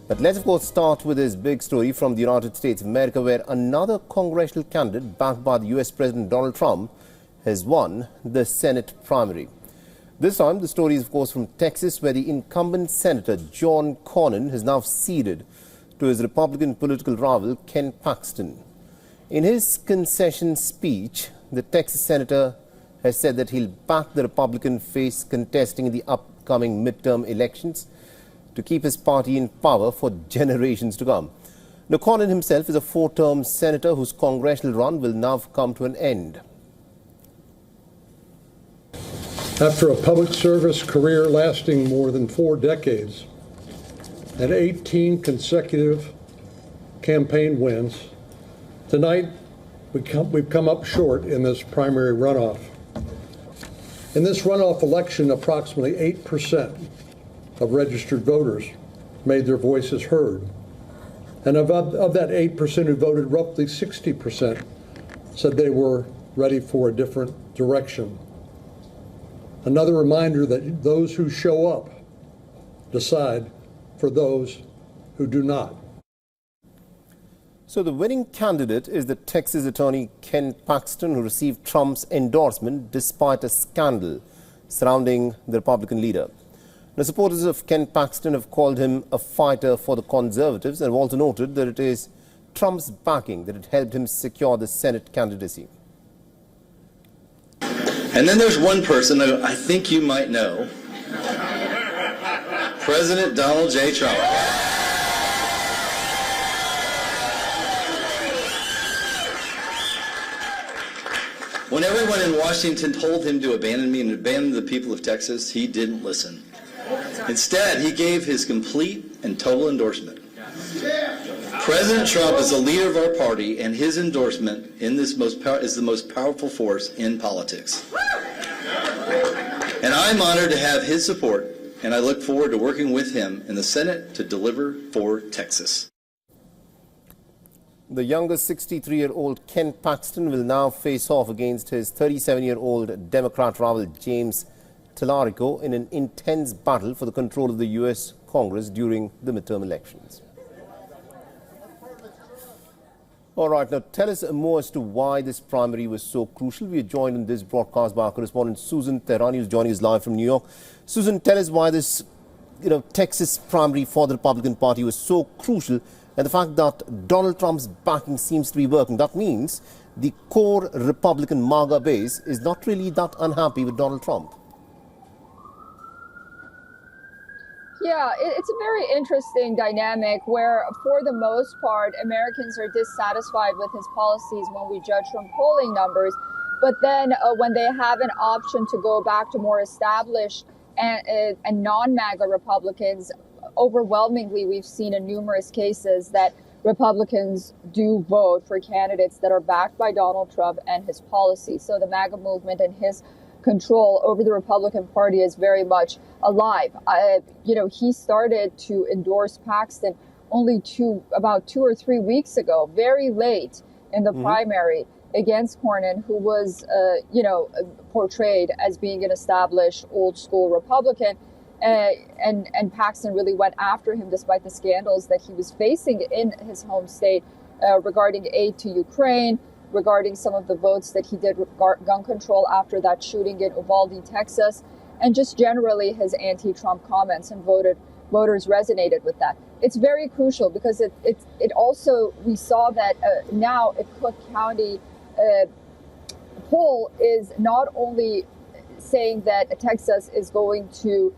But let's of course start with this big story from the United States of America, where another congressional candidate backed by the US President Donald Trump has won the Senate primary. This time the story is of course from Texas, where the incumbent Senator John Cornyn has now ceded to his Republican political rival Ken Paxton. In his concession speech, the Texas senator has said that he'll back the Republican face contesting in the upcoming midterm elections to keep his party in power for generations to come. Now, Cornyn himself is a four-term senator whose congressional run will now come to an end. After a public service career lasting more than 4 decades and 18 consecutive campaign wins, tonight we've come up short in this primary runoff. In this runoff election, approximately 8% of registered voters made their voices heard. And of that 8% who voted, roughly 60% said they were ready for a different direction. Another reminder that those who show up decide for those who do not. So the winning candidate is the Texas attorney Ken Paxton, who received Trump's endorsement despite a scandal surrounding the Republican leader. The supporters of Ken Paxton have called him a fighter for the conservatives and have also noted that it is Trump's backing that had helped him secure the Senate candidacy. And then there's one person who I think you might know, President Donald J. Trump. When everyone in Washington told him to abandon me and abandon the people of Texas, he didn't listen. Instead, he gave his complete and total endorsement. President Trump is the leader of our party, and his endorsement in this is the most powerful force in politics. And I'm honored to have his support, and I look forward to working with him in the Senate to deliver for Texas. The younger 63-year-old Ken Paxton will now face off against his 37-year-old Democrat rival James Tallarico in an intense battle for the control of the U.S. Congress during the midterm elections. All right, now tell us more as to why this primary was so crucial. We are joined in this broadcast by our correspondent Susan Tehrani, who's joining us live from New York. Susan, tell us why this Texas primary for the Republican Party was so crucial, and the fact that Donald Trump's backing seems to be working. That means the core Republican MAGA base is not really that unhappy with Donald Trump. Yeah, it's a very interesting dynamic where, for the most part, Americans are dissatisfied with his policies when we judge from polling numbers. But then when they have an option to go back to more established and non-MAGA Republicans, overwhelmingly, we've seen in numerous cases that Republicans do vote for candidates that are backed by Donald Trump and his policies. So the MAGA movement and his control over the Republican Party is very much alive. He started to endorse Paxton only about 2 or 3 weeks ago, very late in the primary against Cornyn, who was, portrayed as being an established old school Republican. And Paxton really went after him despite the scandals that he was facing in his home state regarding aid to Ukraine, regarding some of the votes that he did with gun control after that shooting in Uvalde, Texas, and just generally his anti-Trump comments, and voters resonated with that. It's very crucial because it also, we saw that now a Cook County poll is not only saying that Texas is going to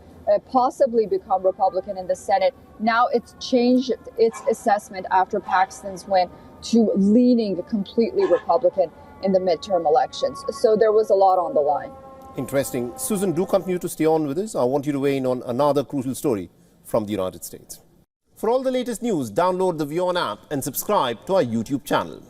possibly become Republican in the Senate. Now it's changed its assessment after Paxton's win to leaning completely Republican in the midterm elections. So there was a lot on the line. Interesting. Susan, do continue to stay on with us. I want you to weigh in on another crucial story from the United States. For all the latest news, download the WION app and subscribe to our YouTube channel.